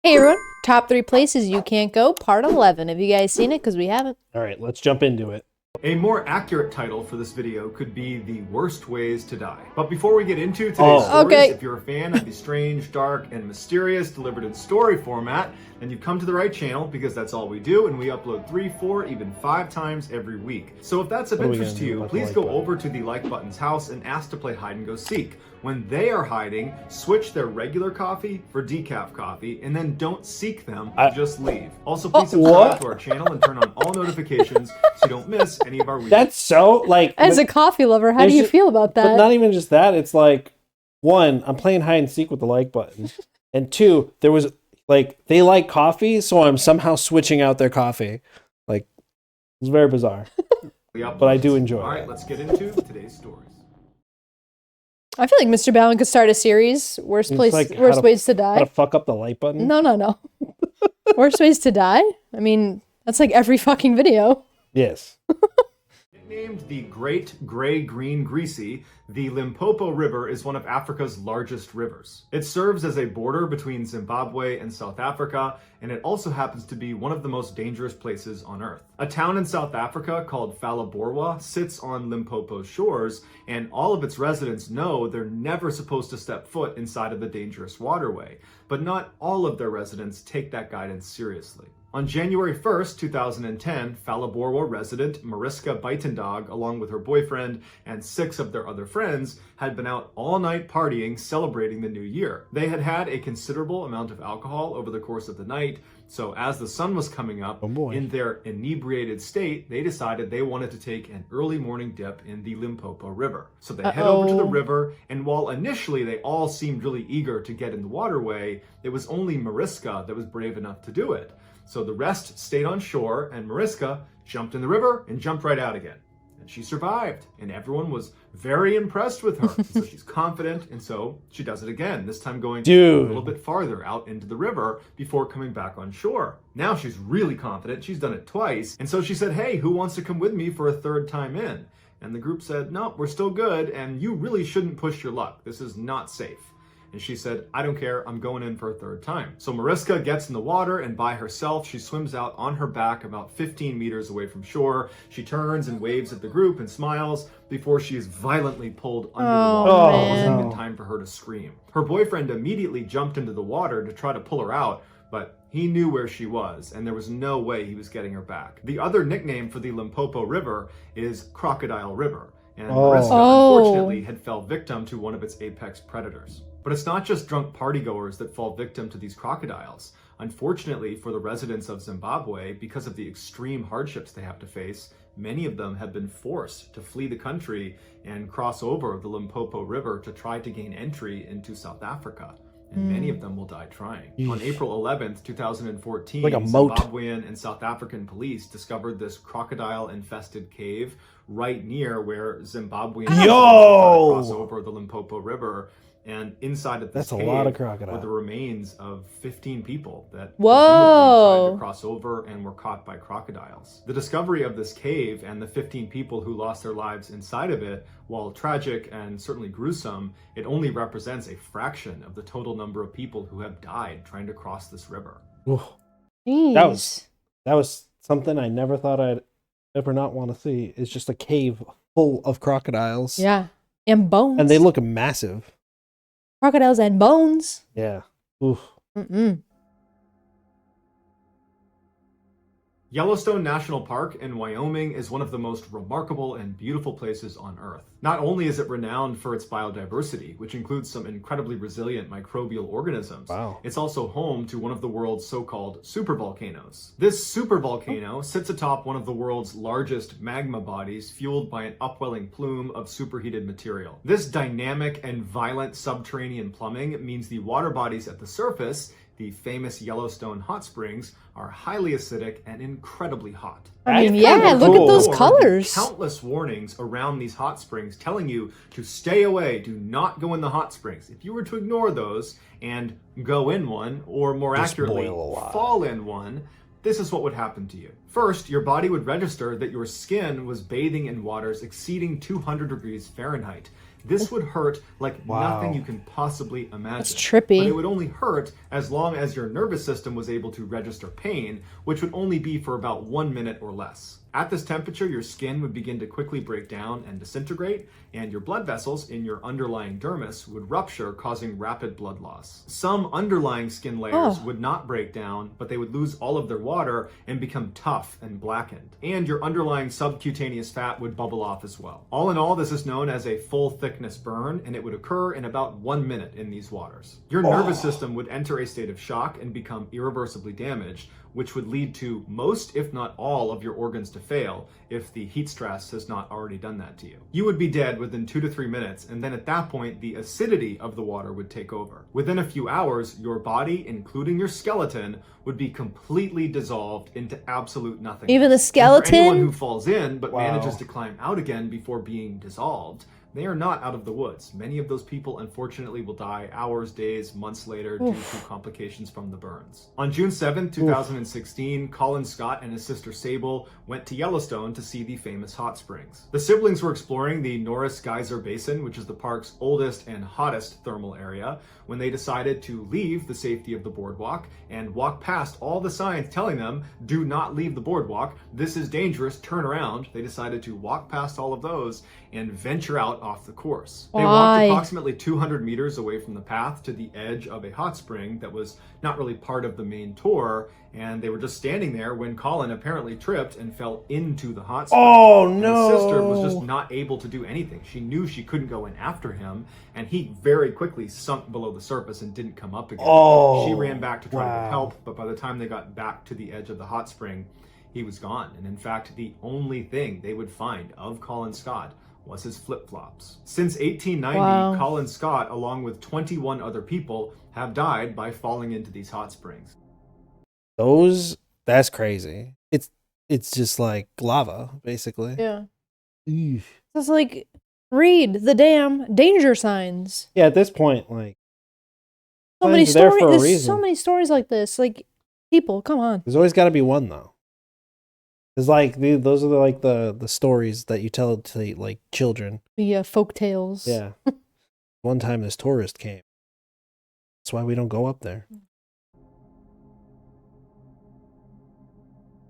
Hey everyone, top 3 places you can't go, part 11. Have you guys seen it? Because we haven't. All right, let's jump into it. A more accurate title for this video could be The Worst Ways to Die. But before we get into today's stories, if you're a fan of the strange, dark, and mysterious delivered in story format, then you've come to the right channel because that's all we do, and we upload 3, 4, even 5 times every week. So if that's of interest to you, please go over to the like button's house and ask to play hide and go seek. When they are hiding, switch their regular coffee for decaf coffee, and then don't seek them, just leave. Also, please subscribe to our channel and turn on all notifications so you don't miss any of our videos. That's so, like... As a coffee lover, how do you feel about that? But not even just that, it's like, 1, I'm playing hide and seek with the like button, and 2, there was, like, they like coffee, so I'm somehow switching out their coffee. Like, it's very bizarre. But I do enjoy it. All right, let's get into today's stories. I feel like MrBallen could start a series, worst ways to die. How to fuck up the like button? No. Worst ways to die? I mean, that's like every fucking video. Yes. Named the Great Grey Green Greasy, the Limpopo River is one of Africa's largest rivers. It serves as a border between Zimbabwe and South Africa, and it also happens to be one of the most dangerous places on Earth. A town in South Africa called Phalaborwa sits on Limpopo's shores, and all of its residents know they're never supposed to step foot inside of the dangerous waterway. But not all of their residents take that guidance seriously. On January 1st, 2010, Phalaborwa resident Mariska Buitendog, along with her boyfriend and 6 of their other friends, had been out all night partying, celebrating the new year. They had had a considerable amount of alcohol over the course of the night, so as the sun was coming up, in their inebriated state, they decided they wanted to take an early morning dip in the Limpopo River. So they head over to the river, and while initially they all seemed really eager to get in the waterway, it was only Mariska that was brave enough to do it. So the rest stayed on shore, and Mariska jumped in the river and jumped right out again. And she survived, and everyone was very impressed with her. So she's confident, and so she does it again, this time going a little bit farther out into the river before coming back on shore. Now she's really confident. She's done it twice. And so she said, hey, who wants to come with me for a 3rd time in? And the group said, no, we're still good, and you really shouldn't push your luck. This is not safe. And she said, I don't care, I'm going in for a 3rd time. So Mariska gets in the water, and by herself, she swims out on her back about 15 meters away from shore. She turns and waves at the group and smiles before she is violently pulled under the water. It wasn't even time for her to scream. Her boyfriend immediately jumped into the water to try to pull her out, but he knew where she was, and there was no way he was getting her back. The other nickname for the Limpopo River is Crocodile River, and Mariska, unfortunately, had fell victim to one of its apex predators. But it's not just drunk partygoers that fall victim to these crocodiles. Unfortunately for the residents of Zimbabwe, because of the extreme hardships they have to face, many of them have been forced to flee the country and cross over the Limpopo River to try to gain entry into South Africa. And many of them will die trying. On April 11th, 2014, Zimbabwean and South African police discovered this crocodile-infested cave right near where Zimbabweans cross over the Limpopo River. And inside of this cave were the remains of 15 people that tried to cross over and were caught by crocodiles. The discovery of this cave and the 15 people who lost their lives inside of it, while tragic and certainly gruesome, it only represents a fraction of the total number of people who have died trying to cross this river. Jeez. That was something I never thought I'd ever not want to see. It's just a cave full of crocodiles. Yeah, and bones. And they look massive. Crocodiles and bones. Yeah. Oof. Yellowstone National Park in Wyoming is one of the most remarkable and beautiful places on Earth. Not only is it renowned for its biodiversity, which includes some incredibly resilient microbial organisms, it's also home to one of the world's so-called supervolcanoes. This supervolcano sits atop one of the world's largest magma bodies fueled by an upwelling plume of superheated material. This dynamic and violent subterranean plumbing means the water bodies at the surface, the famous Yellowstone Hot Springs, are highly acidic and incredibly hot. I mean, yeah, look at those colors. Countless warnings around these hot springs telling you to stay away, do not go in the hot springs. If you were to ignore those and go in one, or more accurately, fall in one, this is what would happen to you. First, your body would register that your skin was bathing in waters exceeding 200 degrees Fahrenheit. This would hurt like nothing you can possibly imagine. That's trippy. But it would only hurt as long as your nervous system was able to register pain, which would only be for about 1 minute or less. At this temperature, your skin would begin to quickly break down and disintegrate, and your blood vessels in your underlying dermis would rupture, causing rapid blood loss. Some underlying skin layers would not break down, but they would lose all of their water and become tough and blackened. And your underlying subcutaneous fat would bubble off as well. All in all, this is known as a full thickness burn, and it would occur in about 1 minute in these waters. Your nervous system would enter a state of shock and become irreversibly damaged, which would lead to most, if not all, of your organs to fail if the heat stress has not already done that to you. You would be dead within 2 to 3 minutes, and then at that point, the acidity of the water would take over. Within a few hours, your body, including your skeleton, would be completely dissolved into absolute nothing. Even the skeleton? And for anyone who falls in but manages to climb out again before being dissolved, they are not out of the woods. Many of those people, unfortunately, will die hours, days, months later due to complications from the burns. On June 7, 2016, Colin Scott and his sister Sable went to Yellowstone to see the famous hot springs. The siblings were exploring the Norris Geyser Basin, which is the park's oldest and hottest thermal area, when they decided to leave the safety of the boardwalk and walk past all the signs telling them, do not leave the boardwalk, this is dangerous, turn around. They decided to walk past all of those and venture out off the course. They walked approximately 200 meters away from the path to the edge of a hot spring that was not really part of the main tour, and they were just standing there when Colin apparently tripped and fell into the hot spring. Oh no! And his sister was just not able to do anything. She knew she couldn't go in after him, and he very quickly sunk below the surface and didn't come up again. She ran back to try to get help, but by the time they got back to the edge of the hot spring, he was gone. And in fact, the only thing they would find of Colin Scott was his flip-flops. Since 1890, Colin Scott, along with 21 other people, have died by falling into these hot springs. That's crazy. It's just like lava, basically. Yeah. It's like, read the damn danger signs. Yeah, at this point, like, so many stories. There's so many stories like this. Like, people, come on. There's always got to be one though. It's like those are the stories that you tell to like children. The folk tales. Yeah. One time this tourist came. That's why we don't go up there.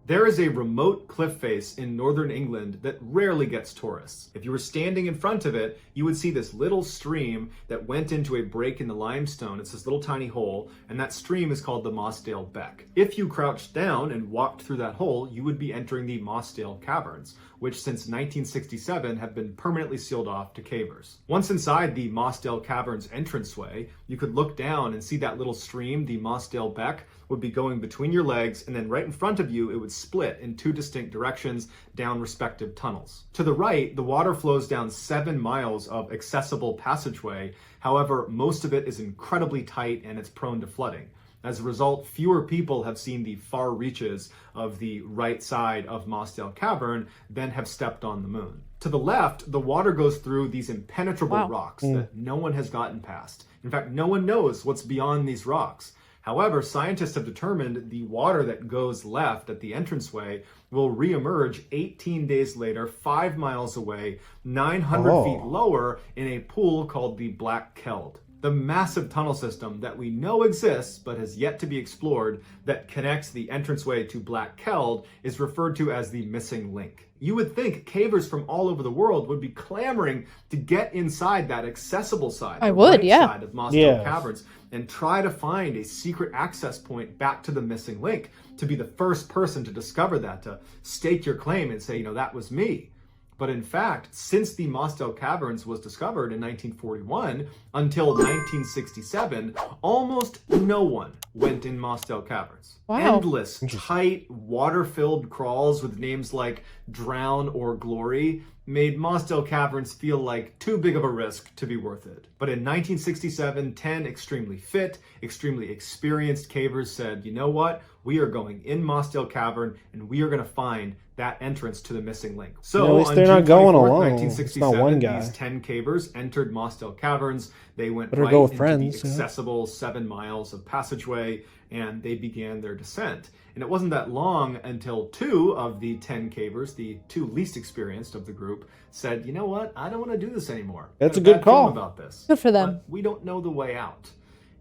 There is a remote cliff face in northern England that rarely gets tourists. If you were standing in front of it, you would see this little stream that went into a break in the limestone. It's this little tiny hole, and that stream is called the Mossdale Beck. If you crouched down and walked through that hole, you would be entering the Mossdale Caverns, which since 1967 have been permanently sealed off to cavers. Once inside the Mossdale Caverns entranceway, you could look down and see that little stream, the Mossdale Beck, would be going between your legs, and then right in front of you, it would split in 2 distinct directions down respective tunnels. To the right, the water flows down 7 miles of accessible passageway. However, most of it is incredibly tight and it's prone to flooding. As a result, fewer people have seen the far reaches of the right side of Mossdale Cavern than have stepped on the moon. To the left, the water goes through these impenetrable rocks that no one has gotten past. In fact, no one knows what's beyond these rocks. However, scientists have determined the water that goes left at the entranceway will reemerge 18 days later, 5 miles away, 900 feet lower in a pool called the Black Keld. The massive tunnel system that we know exists but has yet to be explored that connects the entranceway to Black Keld is referred to as the missing link. You would think cavers from all over the world would be clamoring to get inside that accessible side, side of Mossdale Caverns, and try to find a secret access point back to the missing link, to be the first person to discover that, to stake your claim and say, you know, that was me. But in fact, since the Mossdale Caverns was discovered in 1941 until 1967, almost no one went in Mossdale Caverns. Endless, tight, water-filled crawls with names like Drown or Glory made Mossdale Caverns feel like too big of a risk to be worth it. But in 1967, 10 extremely fit, extremely experienced cavers said, you know what? We are going in Mossdale Cavern and we are going to find that entrance to the missing link. So on June 24th, 1967, these 10 cavers entered Mossdale Caverns. They went right into the accessible 7 miles of passageway, and they began their descent. And it wasn't that long until 2 of the 10 cavers, the 2 least experienced of the group, said, you know what, I don't want to do this anymore. That's a good call. About this. Good for them. But we don't know the way out.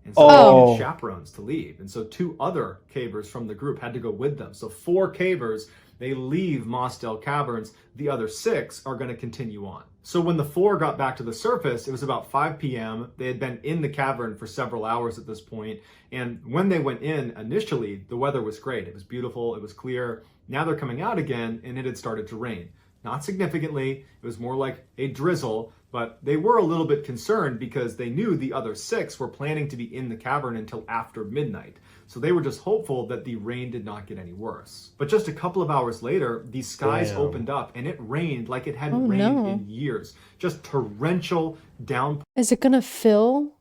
And so they needed chaperones to leave. And so 2 other cavers from the group had to go with them. So 4 cavers, they leave Mossdale Caverns. The other 6 are going to continue on. So when the 4 got back to the surface, it was about 5 p.m. They had been in the cavern for several hours at this point. And when they went in, initially, the weather was great. It was beautiful. It was clear. Now they're coming out again, and it had started to rain. Not significantly. It was more like a drizzle. But they were a little bit concerned because they knew the other 6 were planning to be in the cavern until after midnight. So they were just hopeful that the rain did not get any worse. But just a couple of hours later, the skies opened up and it rained like it hadn't rained in years. Just torrential downpour. Is it gonna fill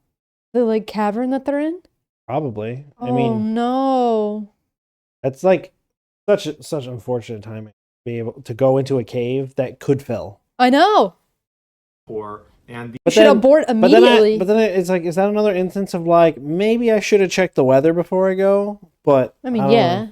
the cavern that they're in? Probably. I mean, no. That's like such unfortunate timing to be able to go into a cave that could fill. I know. And you should abort immediately. But then it's like, is that another instance of like, maybe I should have checked the weather before I go? But I mean, yeah.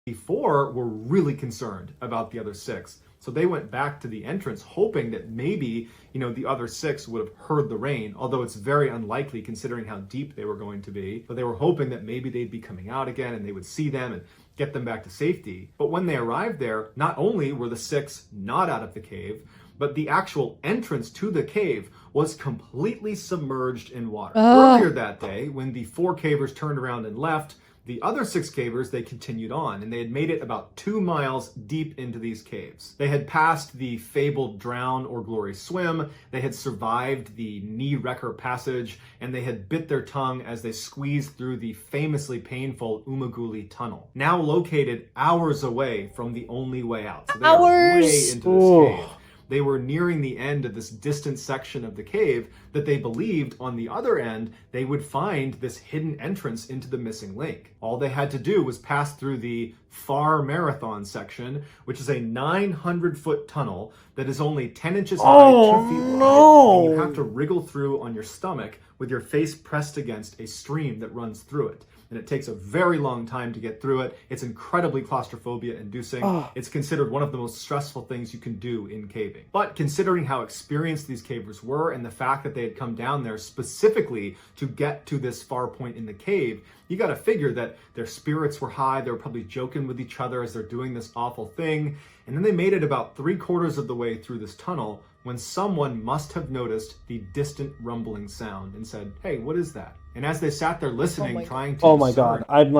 The 4 were really concerned about the other 6. So they went back to the entrance hoping that maybe, the other 6 would have heard the rain, although it's very unlikely considering how deep they were going to be. But they were hoping that maybe they'd be coming out again and they would see them and get them back to safety. But when they arrived there, not only were the 6 not out of the cave, but the actual entrance to the cave was completely submerged in water. Earlier that day, when the 4 cavers turned around and left, the other 6 cavers, they continued on, and they had made it about 2 miles deep into these caves. They had passed the fabled drown or glory swim, they had survived the knee-wrecker passage, and they had bit their tongue as they squeezed through the famously painful Umaguli tunnel, now located hours away from the only way out. So they are way into this cave. They were nearing the end of this distant section of the cave that they believed on the other end they would find this hidden entrance into the missing link. All they had to do was pass through the far marathon section, which is a 900-foot tunnel that is only 10 inches high, 2 feet wide, and you have to wriggle through on your stomach with your face pressed against a stream that runs through it. And it takes a very long time to get through it. It's incredibly claustrophobia-inducing. It's considered one of the most stressful things you can do in caving. But considering how experienced these cavers were and the fact that they had come down there specifically to get to this far point in the cave, you got to figure that their spirits were high. They were probably joking with each other as they're doing this awful thing. And then they made it about 3/4 of the way through this tunnel when someone must have noticed the distant rumbling sound and said, hey, what is that? And as they sat there listening, trying to... Oh my God. I'm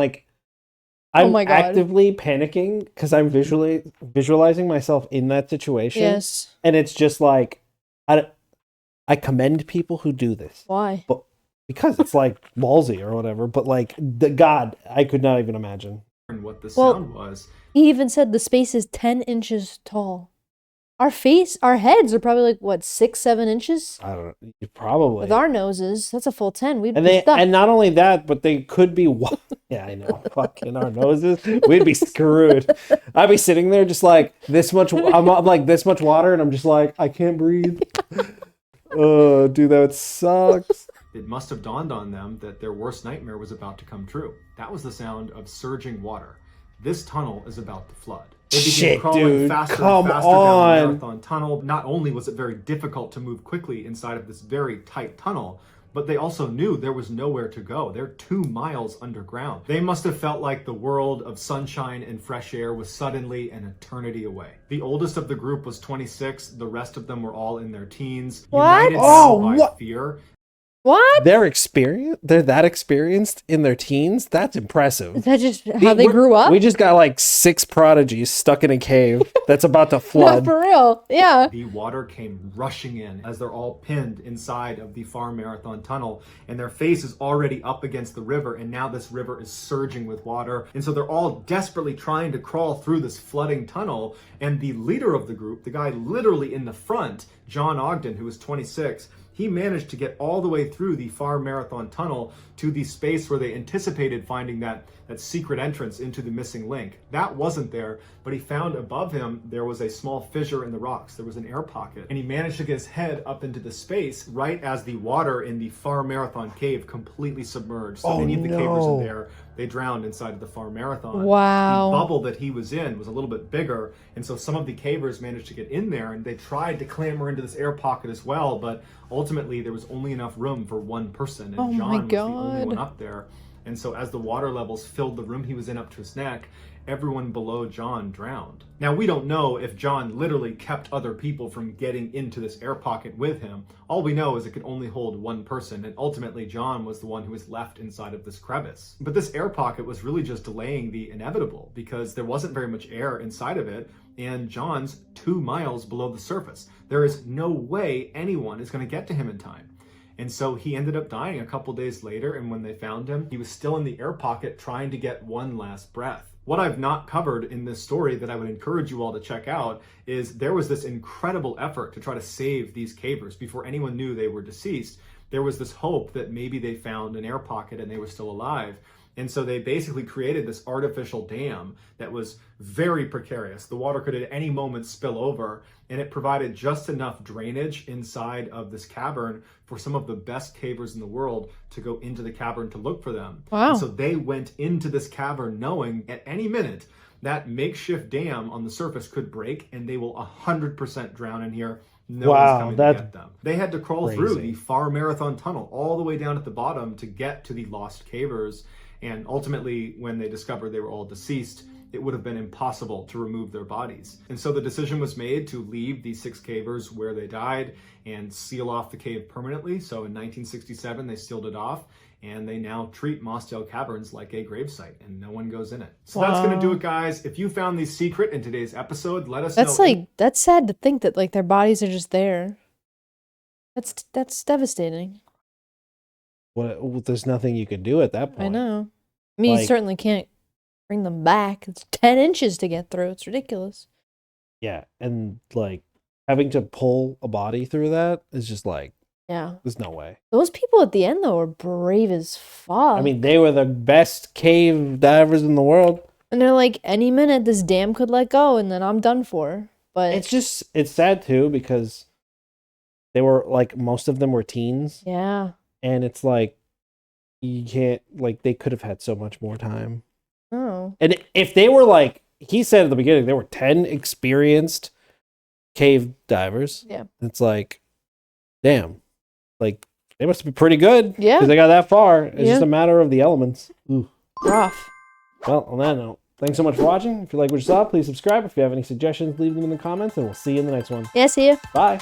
actively panicking because I'm visualizing myself in that situation. Yes. And it's just like, I commend people who do this. Why? But because it's like ballsy or whatever. But like, God, I could not even imagine. And what the sound was. He even said the space is 10 inches tall. Our heads are probably like, 6, 7 inches? I don't know. Probably. With our noses, that's a full 10. We'd be stuck. And not only that, but they could be... Yeah, I know. Fucking our noses. We'd be screwed. I'd be sitting there just like this much... I'm like this much water, and I'm just like, I can't breathe. Oh, dude, that sucks. It must have dawned on them that their worst nightmare was about to come true. That was the sound of surging water. This tunnel is about to flood. They began crawling faster and faster down the marathon tunnel. Not only was it very difficult to move quickly inside of this very tight tunnel, but they also knew there was nowhere to go. They're 2 miles underground. They must have felt like the world of sunshine and fresh air was suddenly an eternity away. The oldest of the group was 26. The rest of them were all in their teens. What? United by fear. What? They're that experienced in their teens? That's impressive. Is that just how they grew up? We just got like 6 prodigies stuck in a cave that's about to flood. Not for real. Yeah. The water came rushing in as they're all pinned inside of the far marathon tunnel, and their face is already up against the river, and now this river is surging with water. And so they're all desperately trying to crawl through this flooding tunnel, and the leader of the group, the guy literally in the front, John Ogden, who was 26, he managed to get all the way through the Far Marathon Tunnel to the space where they anticipated finding that secret entrance into the missing link. That wasn't there, but he found above him there was a small fissure in the rocks. There was an air pocket, and he managed to get his head up into the space right as the water in the Far Marathon cave completely submerged. So many of the cavers in there, they drowned inside of the Far Marathon. Wow. The bubble that he was in was a little bit bigger, and so some of the cavers managed to get in there, and they tried to clamber into this air pocket as well, but ultimately there was only enough room for one person, and John was the only one up there. And so as the water levels filled the room he was in up to his neck, everyone below John drowned. Now, we don't know if John literally kept other people from getting into this air pocket with him. All we know is it could only hold one person, and ultimately John was the one who was left inside of this crevice. But this air pocket was really just delaying the inevitable, because there wasn't very much air inside of it, and John's 2 miles below the surface. There is no way anyone is going to get to him in time. And so he ended up dying a couple days later, and when they found him, he was still in the air pocket trying to get one last breath. What I've not covered in this story that I would encourage you all to check out is there was this incredible effort to try to save these cavers before anyone knew they were deceased. There was this hope that maybe they found an air pocket and they were still alive. And so they basically created this artificial dam that was very precarious. The water could at any moment spill over, and it provided just enough drainage inside of this cavern for some of the best cavers in the world to go into the cavern to look for them. Wow. And so they went into this cavern knowing at any minute that makeshift dam on the surface could break, and they will 100% drown in here. No one's coming to get them. They had to crawl through the Far Marathon Tunnel all the way down at the bottom to get to the lost cavers. And ultimately, when they discovered they were all deceased, it would have been impossible to remove their bodies. And so the decision was made to leave the 6 cavers where they died and seal off the cave permanently. So in 1967, they sealed it off, and they now treat Mossdale Caverns like a gravesite, and no one goes in it. So that's going to do it, guys. If you found these secret in today's episode, let us know. That's sad to think that like their bodies are just there. That's devastating. Well, there's nothing you can do at that point. I know. I mean, you certainly can't bring them back. It's 10 inches to get through. It's ridiculous. Yeah, and like having to pull a body through that is just like, yeah, there's no way. Those people at the end though were brave as fuck. I mean, they were the best cave divers in the world. And they're like, any minute this dam could let go, and then I'm done for. But it's sad too, because they were like, most of them were teens. Yeah. And it's like, you can't, like, they could have had so much more time. Oh. And if they were like, he said at the beginning, there were 10 experienced cave divers. Yeah. It's like, damn. Like, they must be pretty good. Yeah. Because they got that far. It's just a matter of the elements. Ooh. Rough. Well, on that note, thanks so much for watching. If you like what you saw, please subscribe. If you have any suggestions, leave them in the comments, and we'll see you in the next one. Yeah, see ya. Bye.